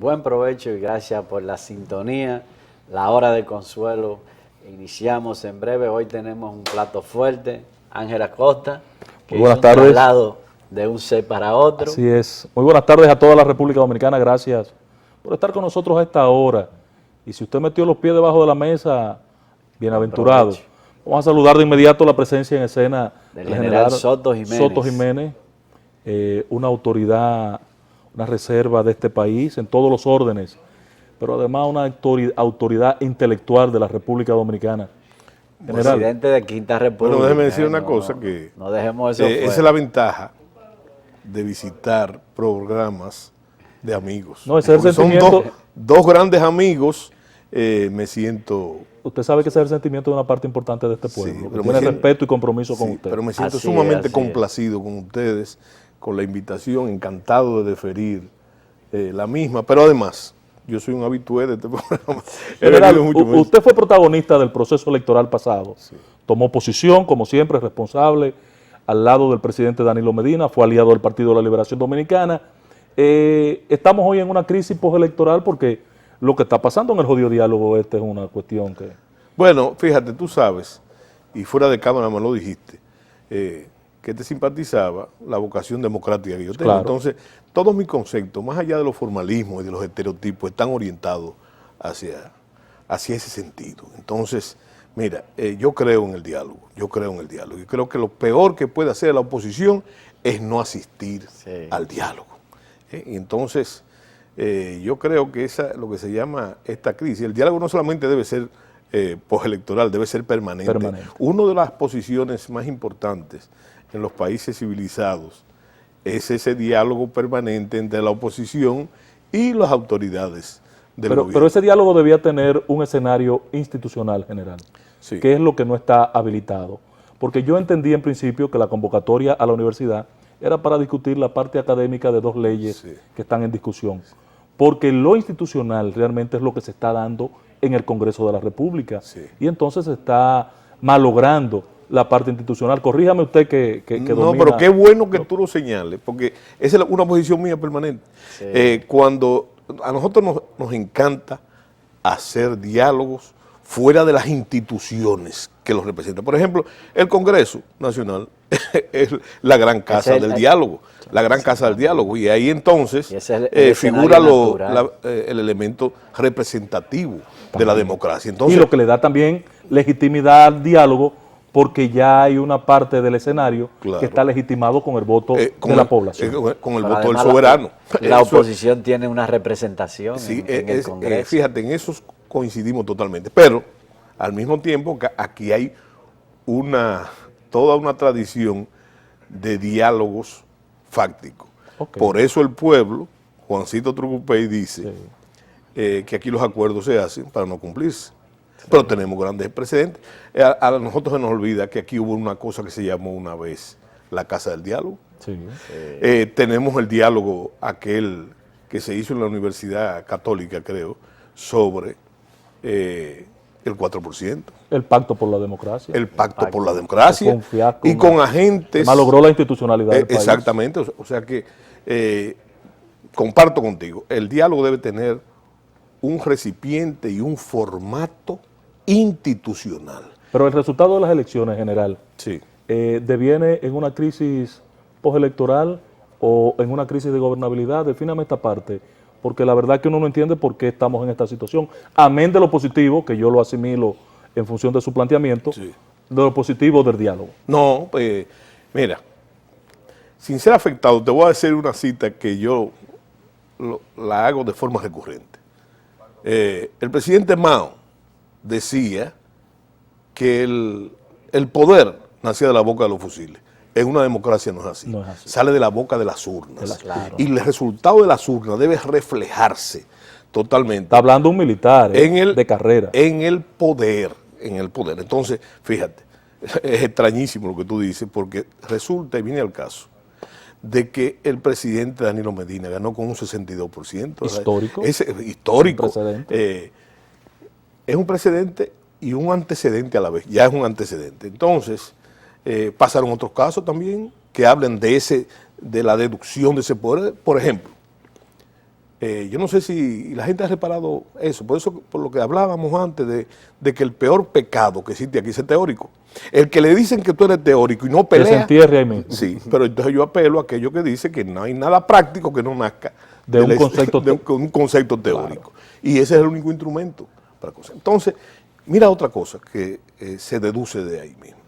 Buen provecho y gracias por la sintonía. La hora de consuelo. Iniciamos en breve. Hoy tenemos un plato fuerte. Ángel Acosta, que Muy buenas hizo un tardes. traslado de un set para otro. Así es. Muy buenas tardes a toda la República Dominicana. Gracias por estar con nosotros a esta hora. Y si usted metió los pies debajo de la mesa, bienaventurado. Aprovecho. Vamos a saludar de inmediato la presencia en escena Del general Soto Jiménez. Soto Jiménez, una autoridad, una reserva de este país en todos los órdenes, pero además una autoridad intelectual de la República Dominicana. General. Presidente de Quinta República. Bueno, déjeme decir una cosa que no dejemos eso esa es la ventaja de visitar programas de amigos. No, ese es el Porque son sentimiento. dos grandes amigos, me siento... Usted sabe que ese es el sentimiento de una parte importante de este pueblo, Sí, que pero tiene me siento- respeto y compromiso con Sí, usted. pero me siento Así es, sumamente así es. complacido con ustedes, con la invitación, encantado de deferir la misma, pero además, yo soy un habitué de este programa. He General, venido mucho más. usted fue protagonista del proceso electoral pasado. Tomó posición, como siempre, responsable, al lado del presidente Danilo Medina, fue aliado del Partido de la Liberación Dominicana. Estamos hoy en una crisis postelectoral porque lo que está pasando en el jodido diálogo es una cuestión que... Bueno, fíjate, tú sabes, y fuera de cámara me lo dijiste, que te simpatizaba la vocación democrática que yo tengo. Claro. Entonces, todos mis conceptos, más allá de los formalismos y de los estereotipos, están orientados hacia ese sentido. Entonces, mira, yo creo en el diálogo, yo creo que lo peor que puede hacer la oposición es no asistir al diálogo. Y entonces, yo creo que lo que se llama esta crisis, el diálogo no solamente debe ser postelectoral, debe ser permanente. Una de las posiciones más importantes en los países civilizados es ese diálogo permanente entre la oposición y las autoridades del gobierno. Pero ese diálogo debía tener un escenario institucional, general, Sí. que es lo que no está habilitado. Porque yo entendí en principio que la convocatoria a la universidad era para discutir la parte académica de dos leyes Sí. que están en discusión. Porque lo institucional realmente es lo que se está dando en el Congreso de la República. Sí. Y entonces se está malogrando la parte institucional. Corríjame usted que No, domina. pero qué bueno que tú lo señales, porque esa es una posición mía permanente. Sí. Cuando a nosotros nos encanta hacer diálogos fuera de las instituciones que los representan. Por ejemplo, el Congreso Nacional es la gran casa del diálogo, la gran casa del diálogo, y ahí entonces Y ese es el figura escenario natural. el elemento representativo de la democracia. Entonces, Y lo que le da también legitimidad al diálogo, porque ya hay una parte del escenario Claro. que está legitimado con el voto con de la el- población. con el Pero voto del además soberano. La Eso- oposición tiene una representación Sí, en el Congreso. fíjate, en eso coincidimos totalmente, pero al mismo tiempo que aquí hay toda una tradición de diálogos fácticos. Ok. Por eso el pueblo, Juancito Trucupey dice que aquí los acuerdos se hacen para no cumplirse. Pero tenemos grandes precedentes. A nosotros se nos olvida que aquí hubo una cosa que se llamó una vez la Casa del Diálogo. Sí. Tenemos el diálogo aquel que se hizo en la Universidad Católica, creo, sobre el 4%, El pacto por la democracia. el pacto por la democracia, Fue un fiasco, y con agentes... malogró la institucionalidad del país. Exactamente, o sea que comparto contigo, el diálogo debe tener un recipiente y un formato institucional. Pero el resultado de las elecciones, general, Sí. ¿deviene en una crisis postelectoral o en una crisis de gobernabilidad? Defíname esta parte, porque la verdad que uno no entiende por qué estamos en esta situación. Amén de lo positivo, que yo lo asimilo en función de su planteamiento, Sí. de lo positivo del diálogo. No, mira, sin ser afectado, te voy a decir una cita que yo la hago de forma recurrente. El presidente Mao decía que el poder nacía de la boca de los fusiles. En una democracia no es así. No es así. Sale de la boca de las urnas. Claro. Y el resultado de las urnas debe reflejarse totalmente Está hablando un militar de carrera. en el poder. Entonces, fíjate, es extrañísimo lo que tú dices, porque resulta, y viene al caso, de que el presidente Danilo Medina ganó con un 62%. Histórico. Es histórico. Un precedente. Es un precedente y un antecedente a la vez. Ya es un antecedente. Entonces, pasaron otros casos también que hablan de la deducción de ese poder. Por ejemplo, Yo no sé si la gente ha reparado eso, por lo que hablábamos antes de que el peor pecado que existe aquí es el teórico. El que le dicen que tú eres teórico y no pelea. Que se entierre ahí mismo. Sí, pero entonces yo apelo a aquello que dice que no hay nada práctico que no nazca de un concepto, de un concepto teórico. Claro. Y ese es el único instrumento para cosas. Entonces, mira otra cosa que se deduce de ahí mismo.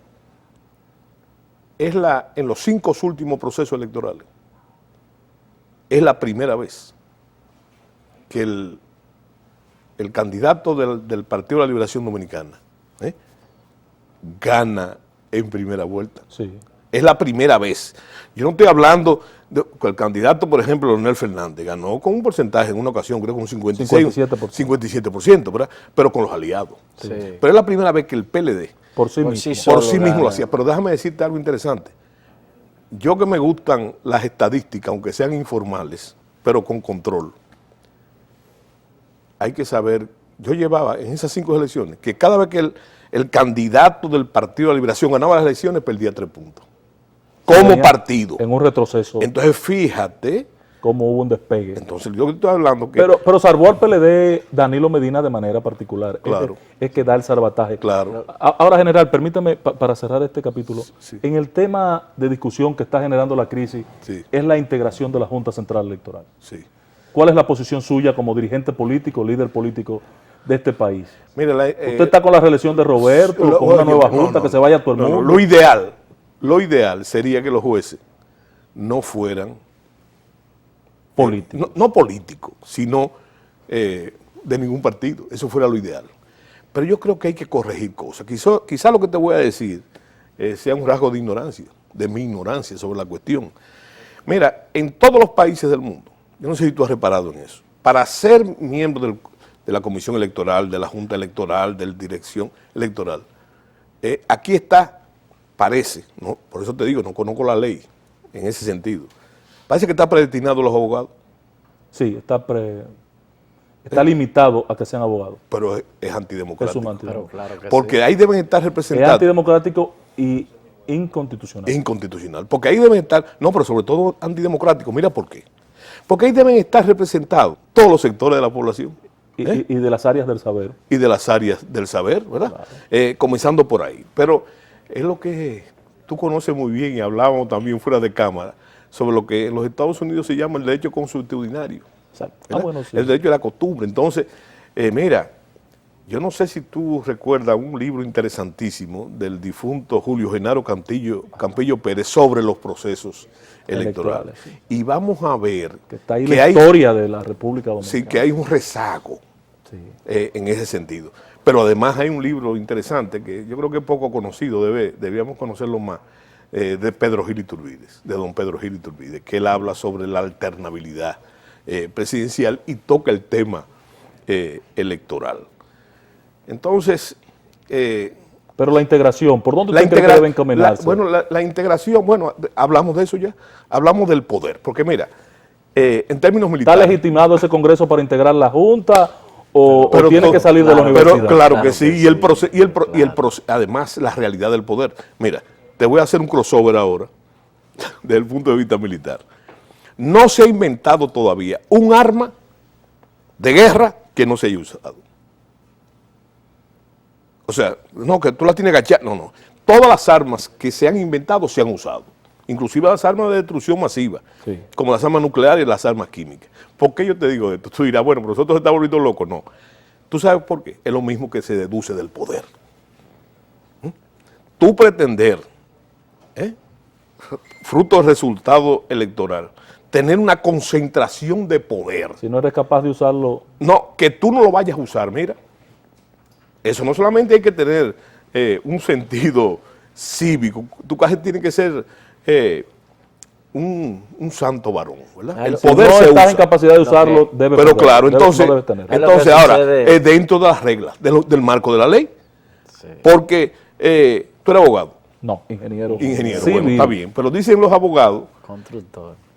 En los 5 últimos procesos electorales, es la primera vez que el candidato del Partido de la Liberación Dominicana gana en primera vuelta. Sí. Es la primera vez. Yo no estoy hablando de que el candidato, por ejemplo, Leonel Fernández, ganó con un porcentaje en una ocasión, creo que un 57%, ¿verdad? Pero con los aliados. Sí. Pero es la primera vez que el PLD por sí mismo lo hacía. Pero déjame decirte algo interesante. Yo que me gustan las estadísticas, aunque sean informales, pero con control, hay que saber, yo llevaba en esas 5 elecciones, que cada vez que el candidato del Partido de la Liberación ganaba las elecciones, perdía 3 puntos. Como partido. En un retroceso. Entonces, fíjate. Cómo hubo un despegue. Entonces, yo estoy hablando que... Pero salvó al PLD Danilo Medina de manera particular. Claro. Es que da el salvataje. Claro. Ahora, general, permítame, para cerrar este capítulo, sí. En el tema de discusión que está generando la crisis, sí. Es la integración de la Junta Central Electoral. Sí. ¿Cuál es la posición suya como dirigente político, líder político de este país? Mire, ¿Usted está con la reelección de Roberto, con una nueva Junta, que se vaya todo el mundo? Lo ideal sería que los jueces no fueran políticos. No políticos, sino de ningún partido. Eso fuera lo ideal. Pero yo creo que hay que corregir cosas. Quizá lo que te voy a decir sea un rasgo de ignorancia, de mi ignorancia sobre la cuestión. Mira, en todos los países del mundo, yo no sé si tú has reparado en eso, para ser miembro de la Comisión Electoral, de la Junta Electoral, de la Dirección Electoral, aquí está, parece, ¿no? Por eso te digo, no conozco la ley en ese sentido. Parece que está predestinado a los abogados. Sí, está limitado a que sean abogados. Pero es antidemocrático. Es un antidemocrático. Claro que porque sí. ahí deben estar representados. Es antidemocrático y inconstitucional. Inconstitucional. Porque ahí deben estar, no, pero sobre todo antidemocrático. Mira por qué. Porque ahí deben estar representados todos los sectores de la población. Y de las áreas del saber. Y de las áreas del saber, ¿verdad? Claro. Comenzando por ahí. Pero es lo que tú conoces muy bien y hablábamos también fuera de cámara sobre lo que en los Estados Unidos se llama el derecho consuetudinario. Exacto. Bueno, sí. El derecho de la costumbre. Entonces, mira, yo no sé si tú recuerdas un libro interesantísimo del difunto Julio Genaro Campillo Pérez sobre los procesos electorales. Sí. Y vamos a ver que está ahí la historia de la República Dominicana. Sí, que hay un rezago en ese sentido. Pero además hay un libro interesante que yo creo que es poco conocido, debíamos conocerlo más, de Pedro Gil Iturbides, de don Pedro Gil Iturbides, que él habla sobre la alternabilidad presidencial y toca el tema electoral. Entonces... pero la integración, ¿por dónde usted cree que debe encaminarse? La integración, hablamos de eso ya, hablamos del poder, porque mira, en términos militares... ¿Está legitimado ese Congreso para integrar la Junta o tiene que salir de la universidad? Pero claro que sí, además la realidad del poder. Mira, te voy a hacer un crossover ahora, desde el punto de vista militar. No se ha inventado todavía un arma de guerra que no se haya usado. O sea, no, que tú la tienes agachada. No. Todas las armas que se han inventado se han usado. Inclusive las armas de destrucción masiva, sí, como las armas nucleares y las armas químicas. ¿Por qué yo te digo esto? Tú dirás, bueno, pero nosotros estamos volviendo locos. No. ¿Tú sabes por qué? Es lo mismo que se deduce del poder. Tú pretender, fruto del resultado electoral, tener una concentración de poder. Si no eres capaz de usarlo. No, que tú no lo vayas a usar, mira. Eso no solamente hay que tener un sentido cívico, tu casi tiene que ser un santo varón, ¿verdad? El poder si no se estás usa. en capacidad de usarlo, debe Pero poder, claro, entonces, no tener. entonces ahora, dentro de las reglas, del marco de la ley, sí, porque tú eres abogado. No, ingeniero. Sí, bueno, está bien, pero dicen los abogados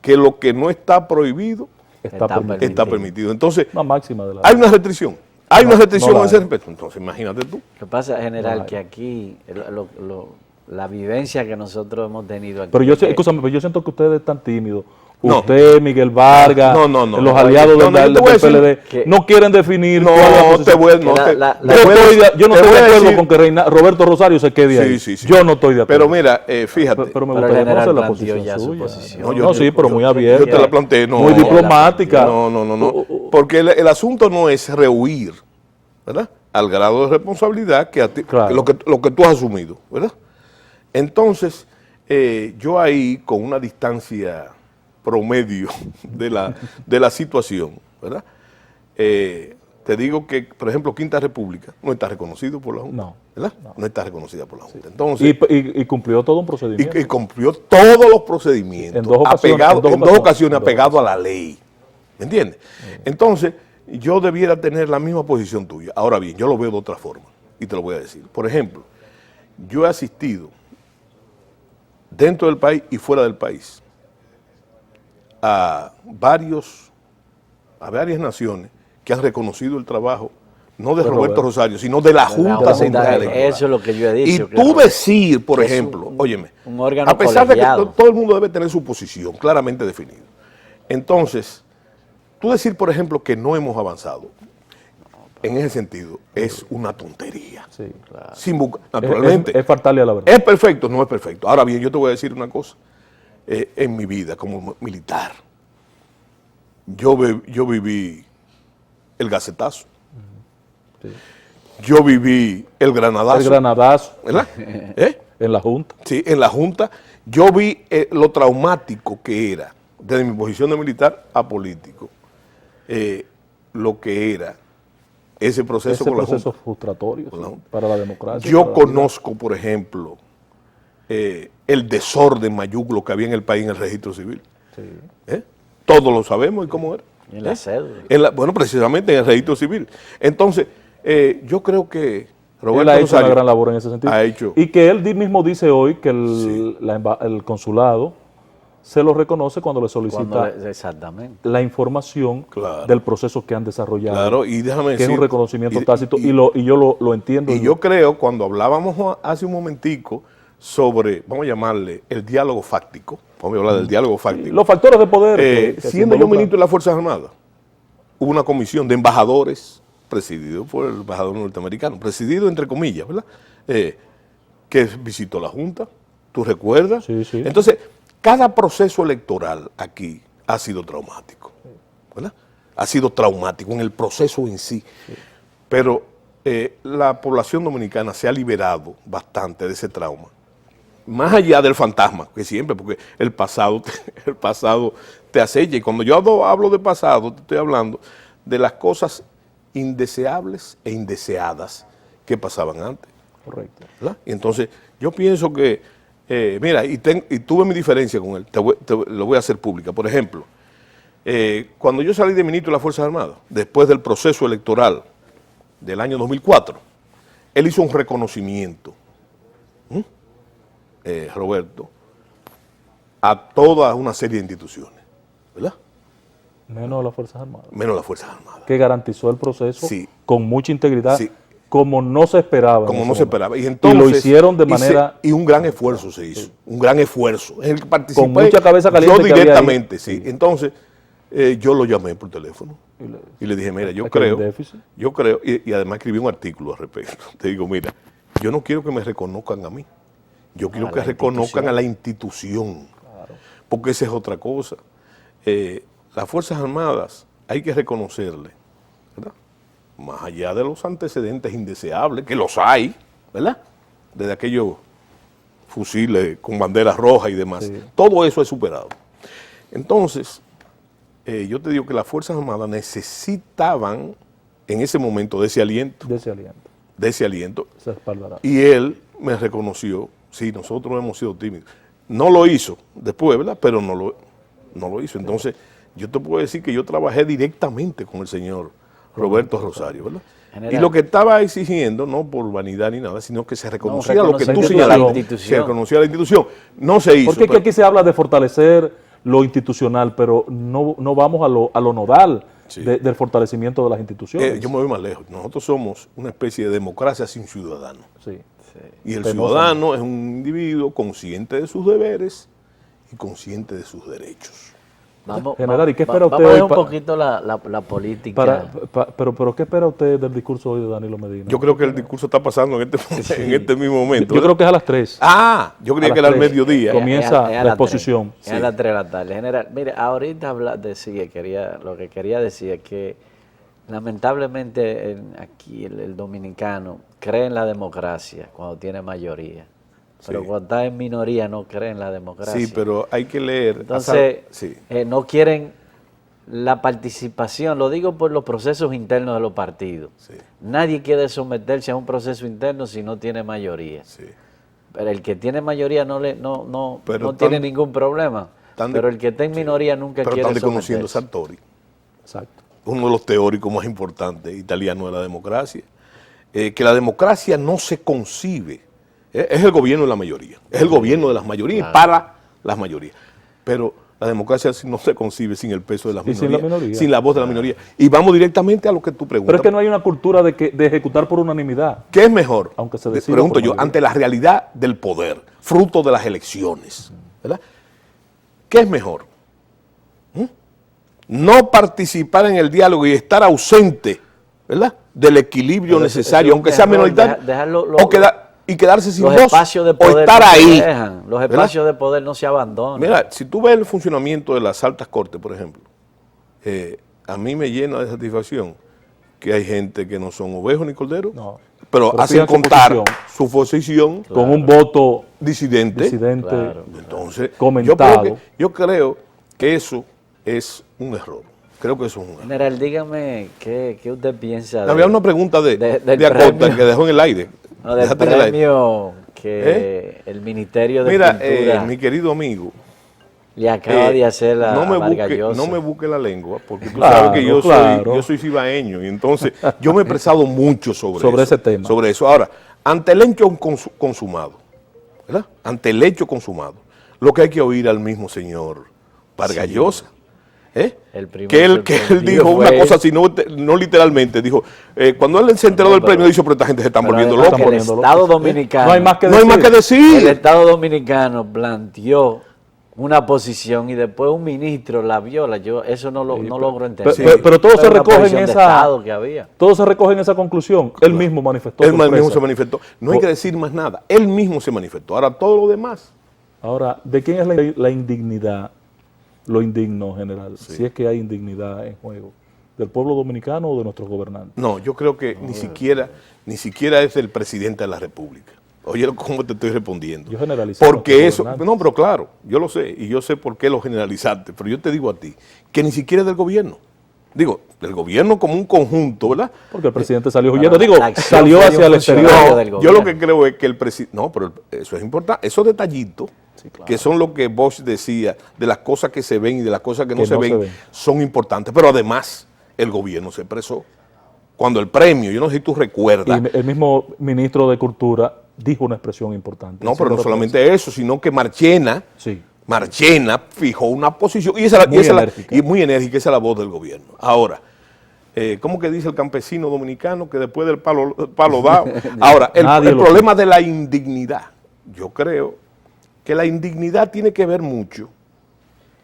que lo que no está prohibido está permitido. Entonces, una máxima de la hay una restricción. Hay una restricción a ese respecto. Entonces, imagínate tú. Lo que pasa, general, que aquí la vivencia que nosotros hemos tenido aquí. Pero yo siento que ustedes están tímidos No. Usted, Miguel Vargas, los aliados del PLD, que- no quieren definir No, cuál es la te posición. voy, Que no, la- te- la- te la- voy a decir- Yo no te estoy voy de a acuerdo decir- con que Roberto Rosario se quede ahí. Sí. Yo no estoy de acuerdo. Pero mira, fíjate. Pero me Pero el gustaría general conocer la planteó posición ya su suya. posición. No, No, sí, pero muy abierta. Yo te la planteé, no. Muy diplomática. No. Porque el asunto no es rehuir, ¿verdad? Al grado de responsabilidad que, Claro. lo que tú has asumido, ¿verdad? Entonces, yo ahí, con una distancia promedio de la situación, ¿verdad? Te digo que, por ejemplo, Quinta República no está reconocido por la Junta, No. ¿verdad? No está reconocida por la Junta. Entonces, Y cumplió todo un procedimiento. y cumplió todos los procedimientos, En dos ocasiones, en dos ocasiones apegado a la ley. ¿Me entiendes? Entonces, yo debiera tener la misma posición tuya. Ahora bien, yo lo veo de otra forma y te lo voy a decir. Por ejemplo, yo he asistido dentro del país y fuera del país a varias naciones que han reconocido el trabajo, no de Roberto Rosario, sino de la Junta Central Electoral. Eso es lo que yo he dicho. Y tú decir, por es ejemplo, óyeme, un órgano a pesar colegiado. de que todo el mundo debe tener su posición claramente definida. Entonces, tú decir, por ejemplo, que no hemos avanzado, en ese sentido, es una tontería. Sí, claro. Naturalmente, Es faltarle a la verdad. ¿es perfecto? No es perfecto. Ahora bien, yo te voy a decir una cosa. En mi vida como militar, yo viví el gacetazo. Sí. Yo viví el granadazo. El granadazo ¿Verdad? en la Junta. Sí, en la Junta. Yo vi lo traumático que era, desde mi posición de militar a político, lo que era ese proceso con la proceso Junta. frustratorio Con la Junta. para la democracia. Yo para la vida. conozco, por ejemplo, el desorden mayúsculo que había en el país en el registro civil. Sí. Todos lo sabemos y cómo era. Y en la cédula. Bueno, precisamente en el registro civil. Entonces, yo creo que Él Roberto ha hecho Rosario una gran labor en ese sentido. ha hecho. Y que él mismo dice hoy que el consulado se lo reconoce cuando le solicita Exactamente. la información Claro. del proceso que han desarrollado. Claro, y déjame que es decir. un reconocimiento y- tácito y- y yo lo entiendo. Y yo creo, cuando hablábamos hace un momentico sobre, vamos a llamarle, el diálogo fáctico, vamos a hablar del diálogo fáctico. los factores de poder. que se Siendo yo involucran. ministro de las Fuerzas Armadas, hubo una comisión de embajadores, presidido por el embajador norteamericano, presidido entre comillas, ¿verdad? Que visitó la Junta, ¿tú recuerdas? Sí, sí. Entonces, cada proceso electoral aquí ha sido traumático, ¿verdad? Ha sido traumático en el proceso en sí. Pero la población dominicana se ha liberado bastante de ese trauma. Más allá del fantasma, que siempre, porque el pasado te acecha. Y cuando yo hablo de pasado, te estoy hablando de las cosas indeseables e indeseadas que pasaban antes. Correcto. ¿Verdad? Y entonces, yo pienso que, mira, y tuve mi diferencia con él, lo voy a hacer pública. Por ejemplo, cuando yo salí de ministro de las Fuerzas Armadas, después del proceso electoral del año 2004, él hizo un reconocimiento, Roberto, a toda una serie de instituciones, ¿verdad? Menos las Fuerzas Armadas. Menos las Fuerzas Armadas. Que garantizó el proceso Sí. con mucha integridad, Sí. como no se esperaba. en Como ese no se momento. esperaba. Y, entonces, lo hicieron de manera... Y un gran esfuerzo se hizo. Un gran esfuerzo. En el que participé Con mucha cabeza caliente yo que había ahí. directamente, sí. Entonces, yo lo llamé por teléfono y le dije, mira, yo Aquí hay creo, un déficit. y además escribí un artículo al respecto. Te digo, mira, yo no quiero que me reconozcan a mí. Yo quiero que reconozcan a la institución. Porque esa es otra cosa. Las Fuerzas Armadas hay que reconocerle, ¿verdad? Más allá de los antecedentes indeseables, que los hay, ¿verdad? Desde aquellos fusiles con banderas rojas y demás. Sí. Todo eso es superado. Entonces, yo te digo que las Fuerzas Armadas necesitaban en ese momento de ese aliento, De ese aliento. Se espaldará. y él me reconoció, sí, nosotros hemos sido tímidos. No lo hizo después, ¿verdad? Pero no lo hizo. Entonces, yo te puedo decir que yo trabajé directamente con el señor Roberto Rosario, ¿verdad? General. Y lo que estaba exigiendo, no por vanidad ni nada, sino que se reconociera lo que tú reconocimiento a la señalaste, institución. se reconocía a la institución. No se hizo. Porque es que aquí se habla de fortalecer lo institucional, pero no vamos a lo nodal Sí. del fortalecimiento de las instituciones. Yo me voy más lejos. Nosotros somos una especie de democracia sin ciudadano. Sí. Y el Penosa. ciudadano es un individuo consciente de sus deberes y consciente de sus derechos. General, ¿y qué espera usted vamos a hoy ver un poquito la política. pero ¿qué espera usted del discurso hoy de Danilo Medina? Yo creo que el discurso está pasando en este mismo momento. Yo creo que es a las 3. Yo creía que era al mediodía. Comienza Es a la las exposición. 3, es a las 3 de la tarde. General, mire, ahorita lo que quería decir es que lamentablemente aquí el dominicano cree en la democracia cuando tiene mayoría. Pero cuando está en minoría no cree en la democracia. Sí, pero hay que leer. Entonces, no quieren la participación, lo digo por los procesos internos de los partidos. Sí. Nadie quiere someterse a un proceso interno si no tiene mayoría. Sí. Pero el que tiene mayoría no tiene ningún problema. Pero el que está en minoría nunca quiere someterse. Pero están desconociendo a Sartori. Exacto. Uno de los teóricos más importantes italianos de la democracia. Que la democracia no se concibe. Es el gobierno de la mayoría. Es el gobierno de las mayorías y para las mayorías. Pero la democracia no se concibe sin el peso de las minorías, sin la voz de la minoría. Y vamos directamente a lo que tú preguntas. Pero es que no hay una cultura de ejecutar por unanimidad. ¿Qué es mejor? Aunque se decida pregunto yo, ante la realidad del poder, fruto de las elecciones, ¿verdad? ¿Qué es mejor? No participar en el diálogo y estar ausente, ¿verdad?, del equilibrio necesario, aunque sea minoritario, y quedarse sin voz, de poder o estar ahí. Los espacios de poder no se abandonan. Mira, si tú ves el funcionamiento de las altas cortes, por ejemplo, a mí me llena de satisfacción que hay gente que no son ovejos ni corderos, pero hacen contar su posición con un voto disidente. Claro. Entonces, comentado. yo creo que eso es un error. Creo que eso es un error. General, dígame qué usted piensa. Había una pregunta de Acosta que dejó en el aire. No, del premio que el Ministerio de Cultura mi querido amigo, le acaba de hacer a Vargas Llosa. No me busque la lengua, porque tú sabes que yo soy cibaeño, y entonces yo me he expresado mucho sobre ese tema. Sobre eso. Ahora, ante el hecho consumado, ¿verdad? Ante el hecho consumado, lo que hay que oír al mismo señor Vargas Llosa, que él dijo una cosa así, no literalmente, dijo, cuando él se enteró del premio, dijo, pero esta gente se están volviendo locos. El Estado Dominicano, no hay más que decir. El Estado Dominicano planteó una posición y después un ministro la viola. Yo eso no logro entender. Pero todos se recogen todos se recogen esa conclusión. Él mismo manifestó. Él mismo se manifestó. No hay que decir más nada. Él mismo se manifestó. Ahora todo lo demás. Ahora, ¿de quién es la indignidad? Lo indigno, general, si es que hay indignidad en juego, ¿del pueblo dominicano o de nuestros gobernantes? No, yo creo que ni siquiera es del presidente de la República. Oye, ¿cómo te estoy respondiendo? Yo generalicé. Porque eso, no, pero claro, yo lo sé, y yo sé por qué lo generalizaste, pero yo te digo a ti, que ni siquiera es del gobierno. Digo, del gobierno como un conjunto, ¿verdad? Porque el presidente salió huyendo, salió hacia el exterior. No, yo lo que creo es que el presidente, no, pero eso es importante, esos detallitos, que son lo que Bosch decía, de las cosas que se ven y de las cosas que no se ven, son importantes. Pero además, el gobierno se expresó. Cuando el premio, yo no sé si tú recuerdas. Y el mismo ministro de Cultura dijo una expresión importante. No, pero no solamente eso, sino que Marchena fijó una posición, y muy enérgica, esa es la voz del gobierno. Ahora, ¿cómo que dice el campesino dominicano que después del palo da? Ahora, el problema de la indignidad, yo creo que la indignidad tiene que ver mucho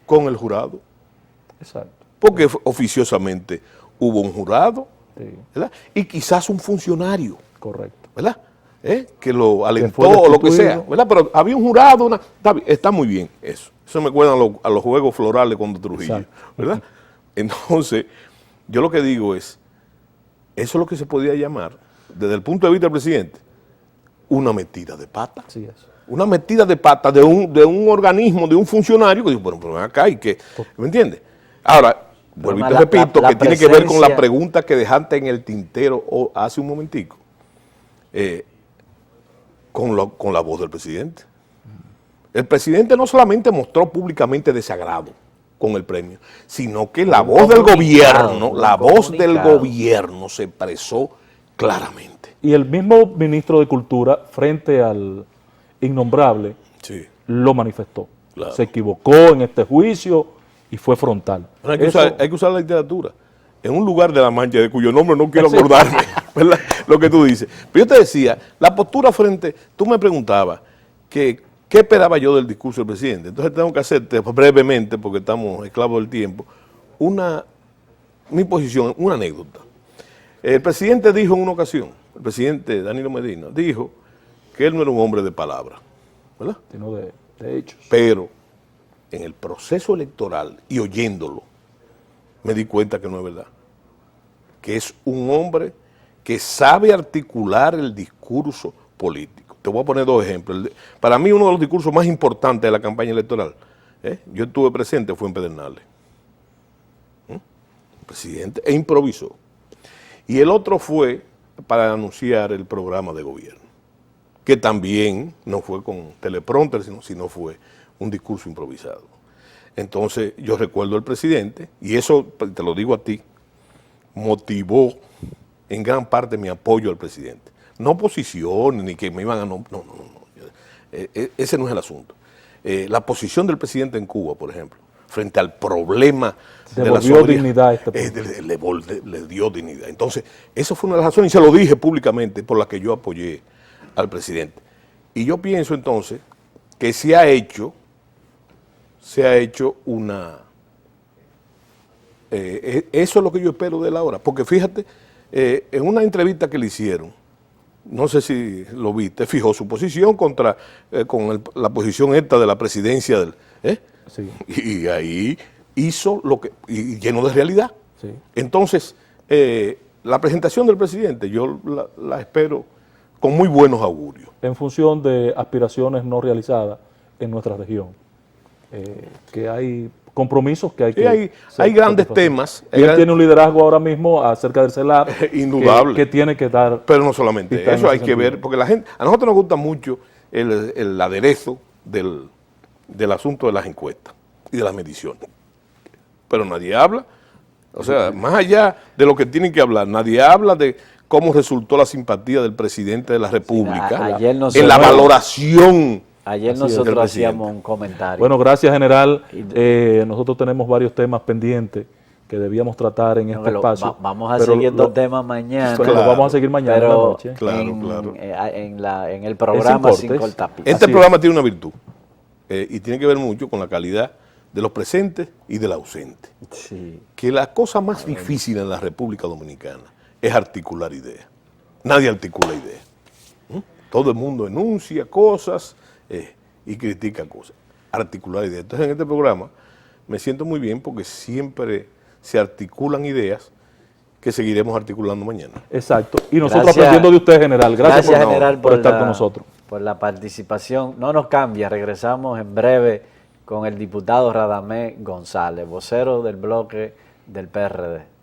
con el jurado. Exacto. Porque oficiosamente hubo un jurado, ¿verdad? Y quizás un funcionario. Correcto. ¿Verdad? Que lo alentó o lo que sea, ¿verdad? Pero había un jurado, está muy bien eso. Eso me acuerda a los juegos florales cuando Trujillo, ¿verdad? Entonces, yo lo que digo es, eso es lo que se podía llamar, desde el punto de vista del presidente, una metida de pata. Así es. Una metida de pata de un organismo, de un funcionario, que digo, bueno, pero ven acá y que, ¿me entiendes? Ahora, vuelvo y te repito, que tiene que ver con la pregunta que dejaste en el tintero hace un momentico, con la voz del presidente. El presidente no solamente mostró públicamente desagrado con el premio, sino que la voz del gobierno se expresó claramente. Y el mismo ministro de Cultura, frente al innombrable, lo manifestó. Claro. Se equivocó en este juicio y fue frontal. Hay que usar la literatura. En un lugar de La Mancha, de cuyo nombre no quiero acordarme, ¿verdad? Lo que tú dices. Pero yo te decía, la postura tú me preguntabas que ¿Qué esperaba yo del discurso del presidente? Entonces tengo que hacerte brevemente, porque estamos esclavos del tiempo, mi posición, una anécdota. El presidente dijo en una ocasión, el presidente Danilo Medina, dijo que él no era un hombre de palabra, ¿verdad? Sino de hechos. Pero en el proceso electoral y oyéndolo, me di cuenta que no es verdad. Que es un hombre que sabe articular el discurso político. Te voy a poner dos ejemplos. Para mí uno de los discursos más importantes de la campaña electoral, yo estuve presente, fue en Pedernales. El presidente improvisó. Y el otro fue para anunciar el programa de gobierno, que también no fue con teleprompter, sino fue un discurso improvisado. Entonces yo recuerdo al presidente, y eso te lo digo a ti, motivó en gran parte mi apoyo al presidente. No oposición, ni que me iban a... No. Ese no es el asunto. La posición del presidente en Cuba, por ejemplo, frente al problema de la dignidad le dio dignidad. Entonces, eso fue una de las razones, y se lo dije públicamente, por la que yo apoyé al presidente. Y yo pienso entonces que se ha hecho una... eso es lo que yo espero de él ahora, porque fíjate, en una entrevista que le hicieron, no sé si lo viste, fijó su posición con la posición esta de la presidencia del... Sí. Y ahí hizo lo que... y lleno de realidad. Sí. Entonces, la presentación del presidente yo la espero con muy buenos augurios. En función de aspiraciones no realizadas en nuestra región, que hay compromisos que hay que... Hay grandes temas. Y él tiene un liderazgo ahora mismo acerca del CELAP. Indudable. Que tiene que dar... Pero no solamente eso, hay que ver, porque la gente, a nosotros nos gusta mucho el aderezo del asunto de las encuestas y de las mediciones. Pero nadie habla, o sea, más allá de lo que tienen que hablar, nadie habla de cómo resultó la simpatía del presidente de la República en la valoración. Ayer nosotros hacíamos un comentario. Bueno, gracias, general. Nosotros tenemos varios temas pendientes que debíamos tratar en este espacio. Vamos a seguir estos temas mañana. Claro, lo vamos a seguir mañana en la noche. Claro. En el programa Sin Cortapisas. Este programa tiene una virtud y tiene que ver mucho con la calidad de los presentes y del ausente. Sí. Que la cosa más difícil en la República Dominicana es articular ideas. Nadie articula ideas. Todo el mundo enuncia cosas y critica cosas. Articular ideas. Entonces en este programa me siento muy bien porque siempre se articulan ideas que seguiremos articulando mañana. Exacto. Y nosotros aprendiendo de usted, general. Gracias general, por estar con nosotros. Por la participación. No nos cambia. Regresamos en breve con el diputado Radamés González, vocero del bloque del PRD.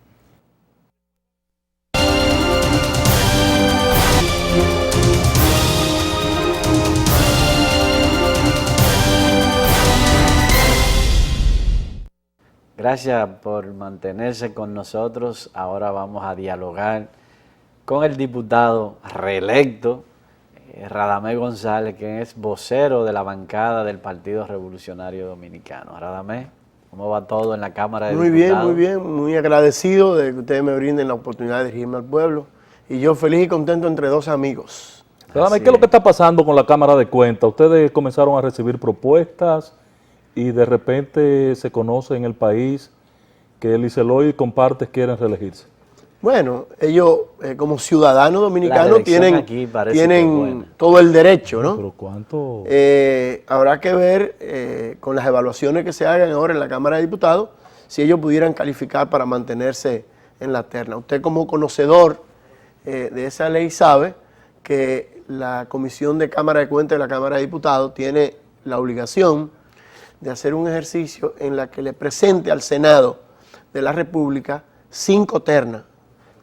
Gracias por mantenerse con nosotros. Ahora vamos a dialogar con el diputado reelecto, Radamés González, que es vocero de la bancada del Partido Revolucionario Dominicano. Radamés, ¿cómo va todo en la Cámara de Diputados? Muy bien, muy agradecido de que ustedes me brinden la oportunidad de dirigirme al pueblo. Y yo feliz y contento entre dos amigos. Radamés, ¿qué es lo que está pasando con la Cámara de Cuentas? Ustedes comenzaron a recibir propuestas y de repente se conoce en el país que Elise Eloy y Compartes quieren reelegirse. Bueno, ellos como ciudadanos dominicanos tienen buena. todo el derecho, ¿no? Pero ¿cuánto? Habrá que ver con las evaluaciones que se hagan ahora en la Cámara de Diputados si ellos pudieran calificar para mantenerse en la terna. Usted como conocedor de esa ley sabe que la Comisión de Cámara de Cuentas de la Cámara de Diputados tiene la obligación de hacer un ejercicio en la que le presente al Senado de la República 5 ternas,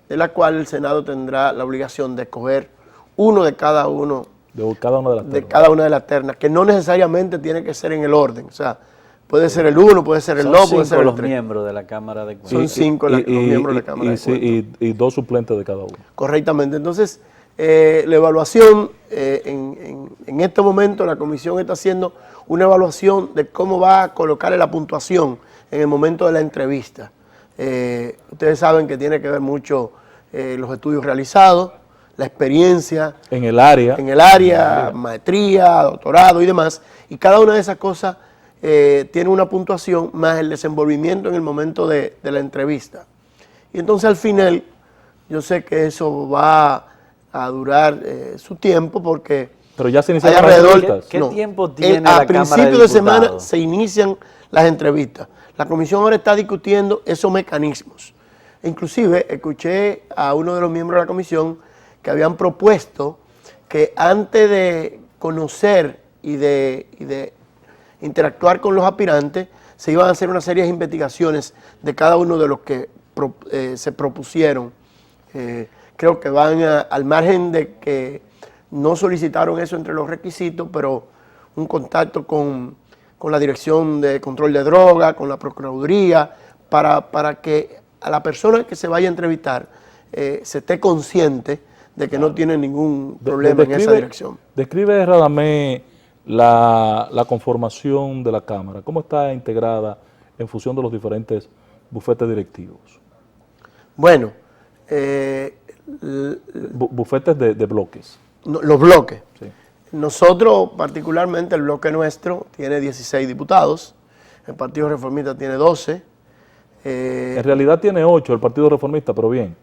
de la cual el Senado tendrá la obligación de escoger uno de cada una de las ternas, que no necesariamente tiene que ser en el orden, o sea, puede ser el 1, puede ser el 2, puede ser el 3. Son 5 los miembros de la Cámara de Cuentas. Son 5 los miembros de la Cámara de Cuentas. Y 2 suplentes de cada uno. Correctamente. Entonces, la evaluación, en este momento la comisión está haciendo una evaluación de cómo va a colocarle la puntuación en el momento de la entrevista. Ustedes saben que tiene que ver mucho los estudios realizados, la experiencia En el área. maestría, doctorado y demás, y cada una de esas cosas tiene una puntuación más el desenvolvimiento en el momento de la entrevista. Y entonces al final, yo sé que eso va a durar su tiempo porque Pero ya se hay iniciaron las alrededor... entrevistas. ¿Qué tiempo tiene la A Cámara de principios de semana Diputados? se inician las entrevistas. La comisión ahora está discutiendo esos mecanismos. Inclusive escuché a uno de los miembros de la comisión que habían propuesto que antes de conocer y de interactuar con los aspirantes, se iban a hacer una serie de investigaciones de cada uno de los que se propusieron. Creo que van al margen de que no solicitaron eso entre los requisitos, pero un contacto con la Dirección de Control de Drogas, con la Procuraduría, para que a la persona que se vaya a entrevistar se esté consciente de que no tiene ningún problema en esa dirección. Describe, Radamés, la conformación de la Cámara. ¿Cómo está integrada en función de los diferentes bufetes directivos? Bueno, Bufetes de bloques. los bloques. Sí. Nosotros, particularmente, el bloque nuestro tiene 16 diputados, el Partido Reformista tiene 12. En realidad tiene 8 el Partido Reformista, pero bien.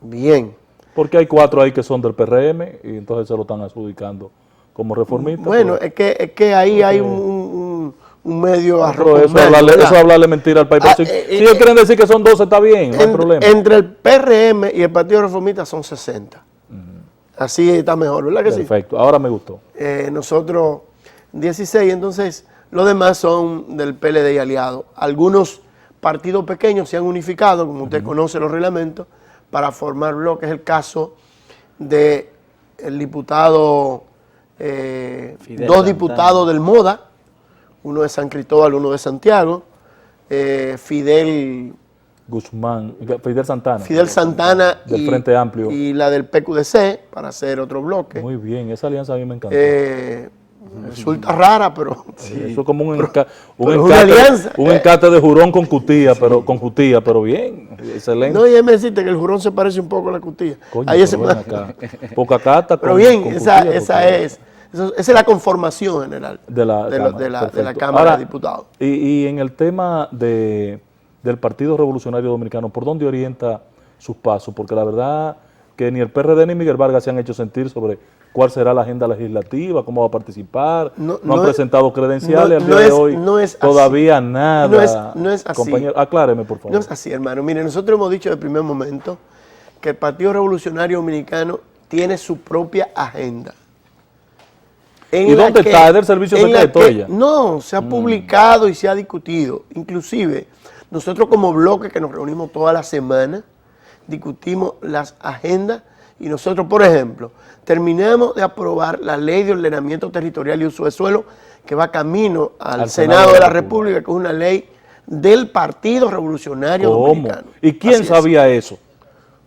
Bien. Porque hay 4 ahí que son del PRM y entonces se lo están adjudicando como reformistas. Bueno, es que ahí hay un medio arroz pero con eso, medio, ¿verdad? eso hablarle mentira al país. Pero si ellos quieren decir que son 12, está bien, no hay problema. Entre el PRM y el Partido Reformista son 60. Así está mejor, ¿verdad que sí? Perfecto, ahora me gustó. Nosotros 16, entonces los demás son del PLD y aliados. Algunos partidos pequeños se han unificado, como usted conoce los reglamentos, para formar bloques. Es el caso del diputado, dos diputados del MODA, uno de San Cristóbal, uno de Santiago, Fidel Santana del Frente Amplio. Y la del PQDC, para hacer otro bloque. Muy bien, esa alianza a mí me encanta. Resulta rara, pero... Eso es como un una encate de Jurón con Cutía, pero bien, excelente. No, y me deciste que el Jurón se parece un poco a la Cutía. Coño, Ahí pero ven acá. Poca cata pero con, bien, con esa Cutía, es la conformación general de la Cámara Ahora, de Diputados. Y en el tema del Partido Revolucionario Dominicano, ¿por dónde orienta sus pasos? Porque la verdad que ni el PRD ni Miguel Vargas se han hecho sentir sobre cuál será la agenda legislativa, cómo va a participar. No han presentado credenciales al día de hoy. No es todavía así. nada. No es así. Compañero, acláreme, por favor. No es así, hermano. Mire, nosotros hemos dicho desde el primer momento que el Partido Revolucionario Dominicano tiene su propia agenda. ¿Y dónde está? ¿Es del servicio secreto ella? No, se ha publicado y se ha discutido. Inclusive, nosotros como bloque que nos reunimos toda la semana, discutimos las agendas y nosotros, por ejemplo, terminamos de aprobar la ley de ordenamiento territorial y uso de suelo que va camino al Senado de la República, que es una ley del Partido Revolucionario Dominicano. ¿Y quién sabía eso?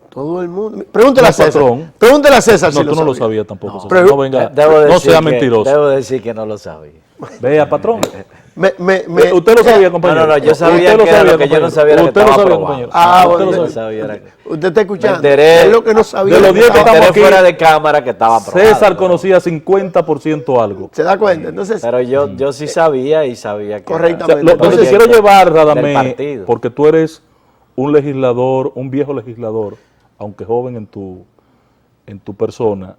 Todo el mundo. Pregúntele a César. Patrón. Pregúntele a César si No, tú no lo sabía. sabías tampoco. Pero- no venga, no sea mentiroso. Debo decir que no lo sabía. Vea, patrón. Usted lo sabía, compañero. No, yo sabía Usted lo que era sabía, lo que yo no compañero. sabía era que Usted lo estaba sabía, aprobado. compañero. Ah, Usted bueno. lo Yo sabía. sabía era que- Usted está escuchando. Me enteré- Es lo que no sabía. de los que 10 que estaba- Me enteré aquí. fuera de cámara que estaba aprobado. César conocía 50% algo. ¿Se da cuenta? Entonces, Pero yo sí sabía y sabía que... Correctamente. Lo que te Entonces, quiero llevar, del Radamés, partido. porque tú eres un legislador, un viejo legislador, aunque joven en tu persona,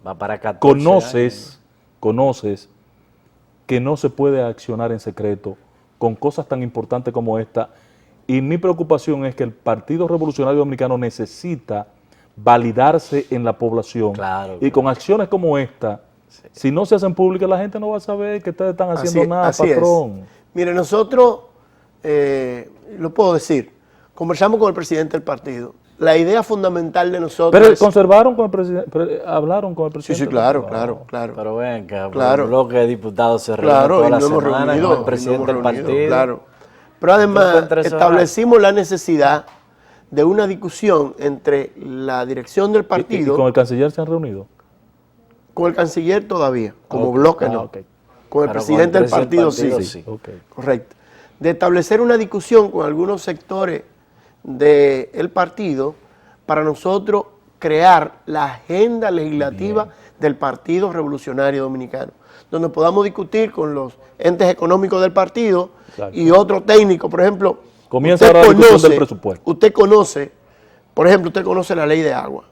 Va para 14 años. conoces que no se puede accionar en secreto con cosas tan importantes como esta. Y mi preocupación es que el Partido Revolucionario Dominicano necesita validarse en la población. Claro, y con acciones como esta, si no se hacen públicas, la gente no va a saber que ustedes están haciendo nada, así patrón. es. Mire, nosotros, lo puedo decir, conversamos con el presidente del partido. La idea fundamental de nosotros Pero es... conservaron con el presidente, hablaron con el presidente. Sí, claro, No. claro. Pero ven que Claro. el bloque de diputados se reúne Claro, toda y la nos hemos semana reunido. con el y presidente nos del hemos reunido, partido. Claro. Pero además encuentra eso establecimos la necesidad de una discusión entre la dirección del ¿Y partido con el canciller se han reunido? con el canciller todavía, como Ok. bloque no. Ok. Con el Pero presidente del partido sí. sí. Ok. Correcto. De establecer una discusión con algunos sectores del partido para nosotros crear la agenda legislativa del Partido Revolucionario Dominicano, donde podamos discutir con los entes económicos del partido. Exacto. Y otro técnico, por ejemplo. Comienza ahora la discusión del presupuesto. Usted conoce, por ejemplo, usted conoce la ley de agua.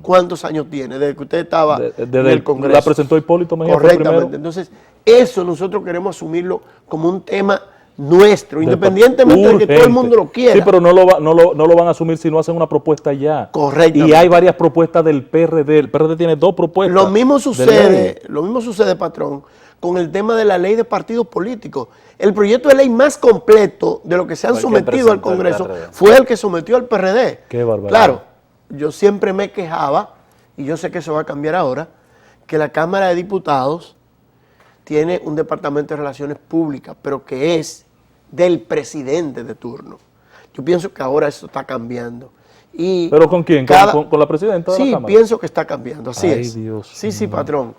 ¿Cuántos años tiene? Desde que usted estaba en el Congreso. La presentó Hipólito Mejía. Correctamente. Entonces, eso nosotros queremos asumirlo como un tema nuestro, independientemente de que todo el mundo lo quiera. Sí, pero no lo van a asumir si no hacen una propuesta ya. Correcto. Y hay varias propuestas del PRD. El PRD tiene 2 propuestas. Lo mismo sucede, patrón, con el tema de la ley de partidos políticos. El proyecto de ley más completo de lo que se han sometido al Congreso fue el que sometió al PRD. Qué barbaridad. Claro, yo siempre me quejaba, y yo sé que eso va a cambiar ahora, que la Cámara de Diputados tiene un departamento de relaciones públicas, pero que es del presidente de turno. Yo pienso que ahora eso está cambiando. ¿Pero con quién? ¿Con la presidenta de la Cámara? Sí, pienso que está cambiando, así es. Dios sí, patrón.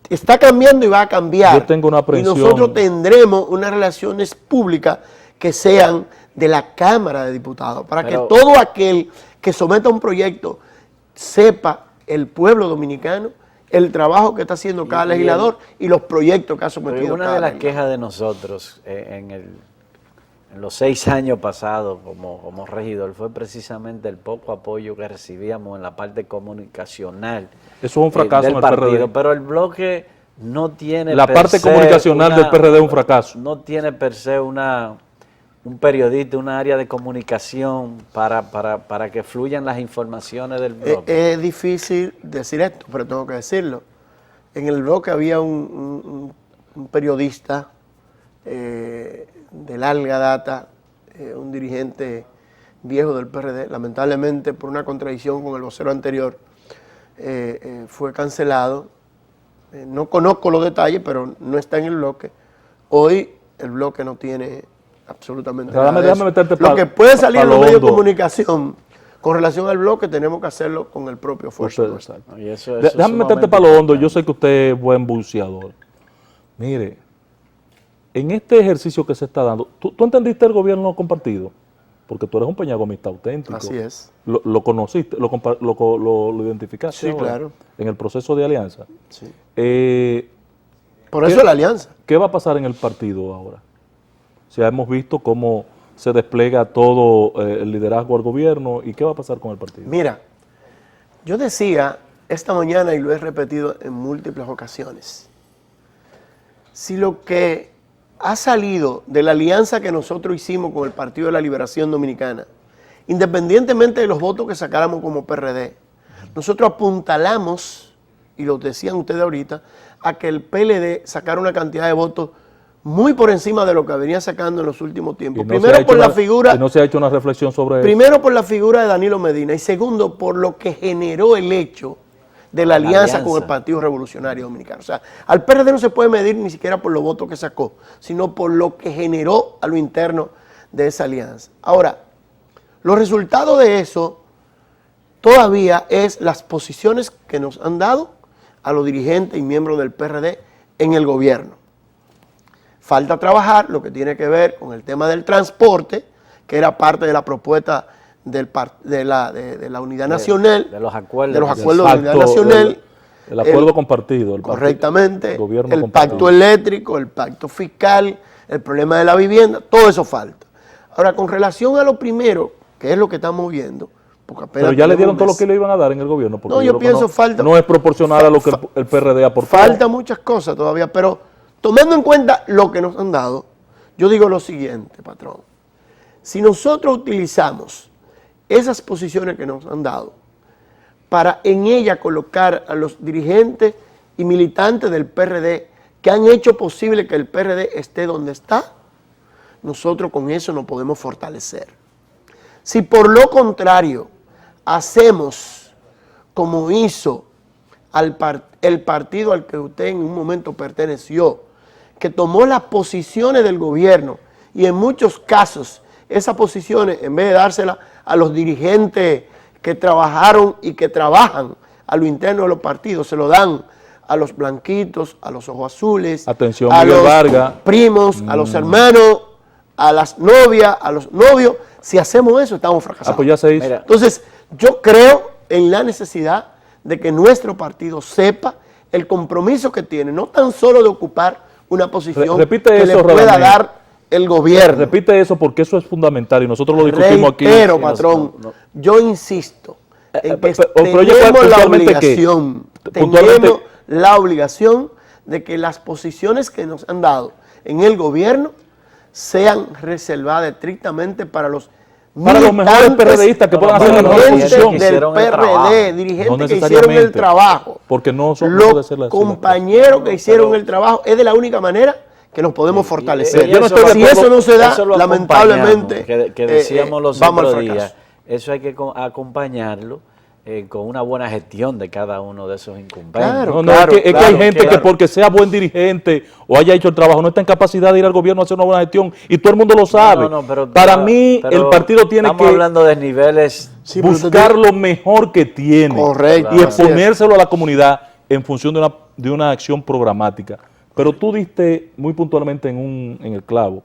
Está cambiando y va a cambiar. Yo tengo una aprensión. Y nosotros tendremos unas relaciones públicas que sean de la Cámara de Diputados, para que todo aquel que someta un proyecto sepa el pueblo dominicano el trabajo que está haciendo cada legislador y los proyectos que ha sometido. Una de las quejas de nosotros en los 6 años pasados como regidor fue precisamente el poco apoyo que recibíamos en la parte comunicacional. Eso es un fracaso del en el partido, PRD. pero el bloque no tiene la parte comunicacional del PRD es un fracaso. No tiene per se un periodista, una área de comunicación para que fluyan las informaciones del bloque. Es difícil decir esto, pero tengo que decirlo. En el bloque había un periodista de larga data, un dirigente viejo del PRD, lamentablemente por una contradicción con el vocero anterior, fue cancelado. No conozco los detalles, pero no está en el bloque. Hoy el bloque no tiene absolutamente nada de eso. Lo que puede salir en los medios de comunicación con relación al bloque, tenemos que hacerlo con el propio esfuerzo. Déjame meterte para lo hondo. Yo sé que usted es buen buceador. Mire, en este ejercicio que se está dando, ¿tú entendiste el gobierno compartido? Porque tú eres un peñagomista auténtico. Así es. ¿Lo conociste? ¿Lo identificaste? Sí, claro. En el proceso de alianza. Sí. Por eso es la alianza. ¿Qué va a pasar en el partido ahora? O sea, hemos visto cómo se despliega todo el liderazgo al gobierno. ¿Y qué va a pasar con el partido? Mira, yo decía esta mañana, y lo he repetido en múltiples ocasiones, si lo que ha salido de la alianza que nosotros hicimos con el Partido de la Liberación Dominicana, independientemente de los votos que sacáramos como PRD, nosotros apuntalamos, y lo decían ustedes ahorita, a que el PLD sacara una cantidad de votos muy por encima de lo que venía sacando en los últimos tiempos. Primero por la figura... no se ha hecho una reflexión sobre eso. Primero por la figura de Danilo Medina y segundo por lo que generó el hecho de la alianza con el Partido Revolucionario Dominicano. O sea, al PRD no se puede medir ni siquiera por los votos que sacó, sino por lo que generó a lo interno de esa alianza. Ahora, los resultados de eso todavía es las posiciones que nos han dado a los dirigentes y miembros del PRD en el gobierno. Falta trabajar lo que tiene que ver con el tema del transporte, que era parte de la propuesta de la Unidad Nacional. De los acuerdos. De los acuerdos de la Unidad Nacional. El acuerdo compartido. Correctamente. El pacto eléctrico, el pacto fiscal, el problema de la vivienda, todo eso falta. Ahora, con relación a lo primero, que es lo que estamos viendo, porque apenas... Pero ya le dieron todo lo que le iban a dar en el gobierno. No, yo pienso falta... No es proporcional a lo que el PRD aportó. Falta muchas cosas todavía, pero tomando en cuenta lo que nos han dado, yo digo lo siguiente, patrón. Si nosotros utilizamos esas posiciones que nos han dado para en ella colocar a los dirigentes y militantes del PRD que han hecho posible que el PRD esté donde está, nosotros con eso nos podemos fortalecer. Si por lo contrario hacemos como hizo el partido al que usted en un momento perteneció, que tomó las posiciones del gobierno y en muchos casos esas posiciones, en vez de dárselas a los dirigentes que trabajaron y que trabajan a lo interno de los partidos, se lo dan a los blanquitos, a los ojos azules, atención, a Miguel los Vargas, primos, a los hermanos, a las novias, a los novios. Si hacemos eso, estamos fracasados. Pues ya se hizo. Entonces, yo creo en la necesidad de que nuestro partido sepa el compromiso que tiene, no tan solo de ocupar una posición Repite que eso, le pueda Radamés. dar el gobierno. Repite eso porque eso es fundamental y nosotros lo discutimos aquí. Reitero, Sí, patrón, no. yo insisto en que pero yo tenemos la puntualmente, ¿qué? obligación, Puntualmente- tenemos la obligación de que las posiciones que nos han dado en el gobierno sean reservadas estrictamente para los Para los mejores militantes, PRDistas que puedan hacer la mejor dirigentes posición. Que del hicieron el trabajo. PRD, No dirigentes que hicieron necesariamente, el trabajo. porque no son- no puede Los ser la- compañeros que hicieron el trabajo es de la única manera que nos podemos fortalecer. Y Yo no estoy de Si acuerdo- eso no se da, eso lo lamentablemente, acompañamos, que decíamos los vamos al otros fracaso. días, eso hay que acompañarlo con una buena gestión de cada uno de esos incumbentes. Claro. No, es que hay gente que claro. porque sea buen dirigente o haya hecho el trabajo no está en capacidad de ir al gobierno a hacer una buena gestión y todo el mundo lo sabe. Para mí el partido tiene estamos que hablando de niveles. Sí, pero usted buscar tiene- lo mejor que tiene Correcto, y así es. exponérselo a la comunidad en función de una acción programática. Pero tú diste muy puntualmente en el clavo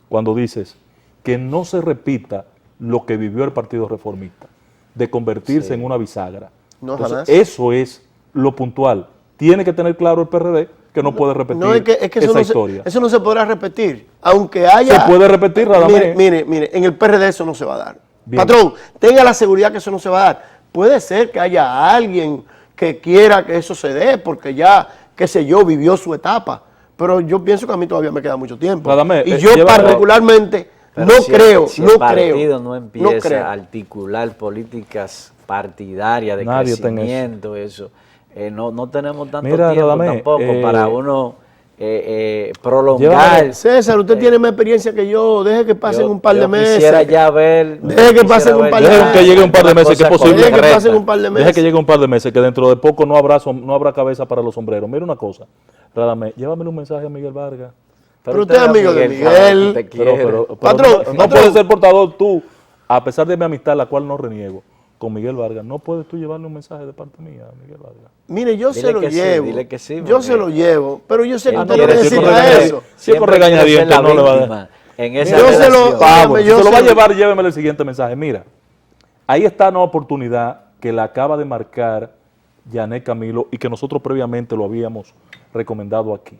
cuando dices que no se repita lo que vivió el Partido Reformista, de convertirse en una bisagra. No, Entonces, jamás. eso es lo puntual. Tiene que tener claro el PRD que no puede repetir No, es que eso, esa no historia. eso no se podrá repetir. Aunque haya... Se puede repetir, Radamés. Mire, en el PRD eso no se va a dar. Bien. Patrón, tenga la seguridad que eso no se va a dar. Puede ser que haya alguien que quiera que eso se dé, porque ya, qué sé yo, vivió su etapa. Pero yo pienso que a mí todavía me queda mucho tiempo. Radamés, Y yo llévalo- particularmente Pero no si creo, si no el creo. partido no empieza creo. a articular políticas partidarias de Nadie está en crecimiento, eso, no tenemos tanto Mira, tiempo Radamés, tampoco para uno prolongar. llévame- César, usted tiene más experiencia que yo. Deje que pasen Yo- un par de yo meses. Quisiera ya ver. Deje que pasen un par de Dejen meses. que llegue un par de meses, que es posible. Deje que pasen un par de meses. Deje que llegue un par de meses, que dentro de poco no habrá cabeza para los sombreros. Mira una cosa, Radamés, llévamele un mensaje a Miguel Vargas. Pero usted es amigo de Miguel. te quiere. Patrón, no patrón. puedes ser portador tú, a pesar de mi amistad, la cual no reniego, con Miguel Vargas. No puedes tú llevarle un mensaje de parte mía a Miguel Vargas. Mire, yo Dile se lo que sí, llevo. dile que sí, Yo porque se lo llevo. Pero yo sé que Él usted no quiere si es con necesita regañadientes, eso. si es con Siempre quiere regañadientes, ser la no le va a dar. víctima en esa Yo se lo- relación. Vamos, Si yo se lo se va a lo- llevar, llévemele el siguiente mensaje. Mira, ahí está una oportunidad que la acaba de marcar Yanet Camilo y que nosotros previamente lo habíamos recomendado aquí.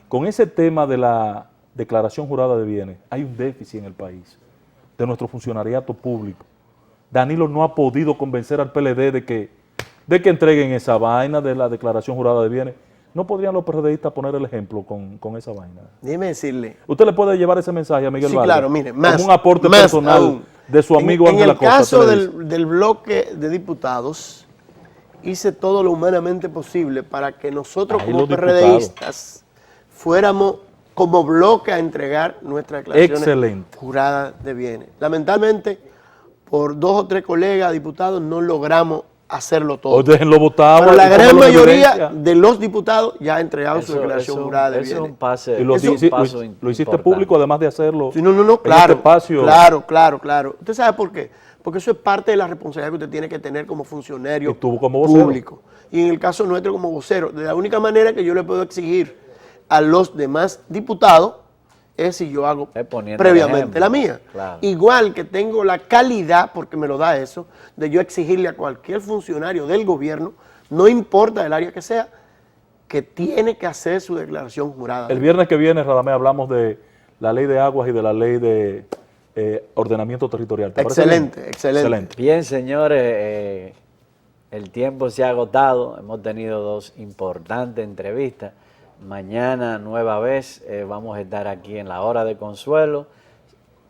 Con ese tema de la declaración jurada de bienes, hay un déficit en el país, de nuestro funcionariato público. Danilo no ha podido convencer al PLD de que entreguen esa vaina de la declaración jurada de bienes. ¿No podrían los PRDistas poner el ejemplo con esa vaina? Déjeme decirle. ¿Usted le puede llevar ese mensaje a Miguel Sí, Vargas? claro, mire, más. Como un aporte más personal aún. de su amigo En Ángel el Acosta. caso ¿qué le dice? del bloque de diputados, hice todo lo humanamente posible para que nosotros Ahí como los PRDistas fuéramos como bloque a entregar nuestra declaración Excelente. jurada de bienes. Lamentablemente, por 2 o 3 colegas diputados no logramos hacerlo todo. O déjenlo votado. Pero la y gran pónganlo en mayoría evidencia. de los diputados ya ha entregado su Eso- declaración eso- jurada de eso es bienes. un pase. Y lo, es un hici- paso lo hiciste importante. público, además de hacerlo Sí, no, en claro, este espacio. claro. ¿Usted sabe por qué? Porque eso es parte de la responsabilidad que usted tiene que tener como funcionario Y tú como vocero. público. Y en el caso nuestro como vocero, de la única manera que yo le puedo exigir a los demás diputados es si yo hago Es poniendo el previamente ejemplo, la mía. claro. Igual que tengo la calidad, porque me lo da eso, de yo exigirle a cualquier funcionario del gobierno, no importa el área que sea, que tiene que hacer su declaración jurada. El viernes que viene, Radamés, hablamos de la ley de aguas y de la ley de ordenamiento territorial. ¿Te parece bien? Excelente. Bien, señores, el tiempo se ha agotado. Hemos tenido 2 importantes entrevistas. Mañana, nueva vez, vamos a estar aquí en la hora de consuelo,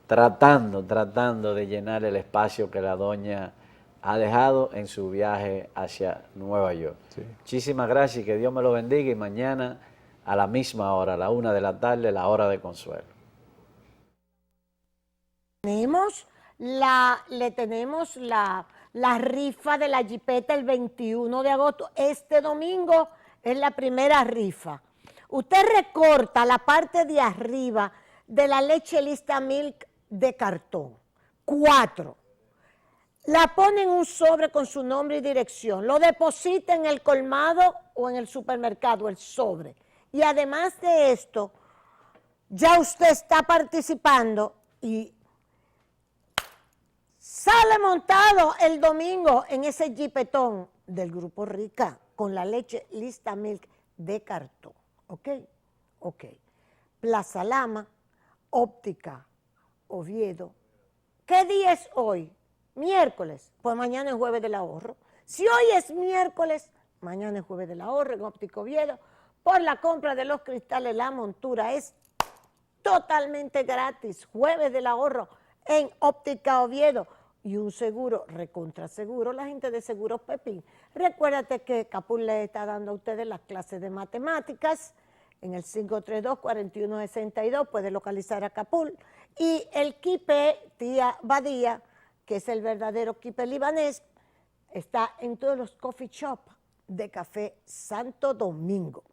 tratando de llenar el espacio que la doña ha dejado en su viaje hacia Nueva York. Sí. Muchísimas gracias y que Dios me lo bendiga. Y mañana a la misma hora, a la 1 de la tarde, la hora de consuelo. Le tenemos la rifa de la jipeta el 21 de agosto. Este domingo es la primera rifa. Usted recorta la parte de arriba de la leche Lista Milk de cartón. 4. La pone en un sobre con su nombre y dirección. Lo deposita en el colmado o en el supermercado, el sobre. Y además de esto, ya usted está participando y sale montado el domingo en ese jipetón del Grupo Rica con la leche Lista Milk de cartón. ¿Ok? Ok. Plaza Lama, Óptica Oviedo. ¿Qué día es hoy? Miércoles. Pues mañana es jueves del ahorro. Si hoy es miércoles, mañana es jueves del ahorro en Óptica Oviedo. Por la compra de los cristales, la montura es totalmente gratis. Jueves del ahorro en Óptica Oviedo. Y un seguro, recontra seguro, la gente de Seguros Pepín. Recuérdate que Capul le está dando a ustedes las clases de matemáticas en el 532-4162, puede localizar a Capul. Y el Quipe Tía Badía, que es el verdadero Quipe libanés, está en todos los coffee shops de Café Santo Domingo.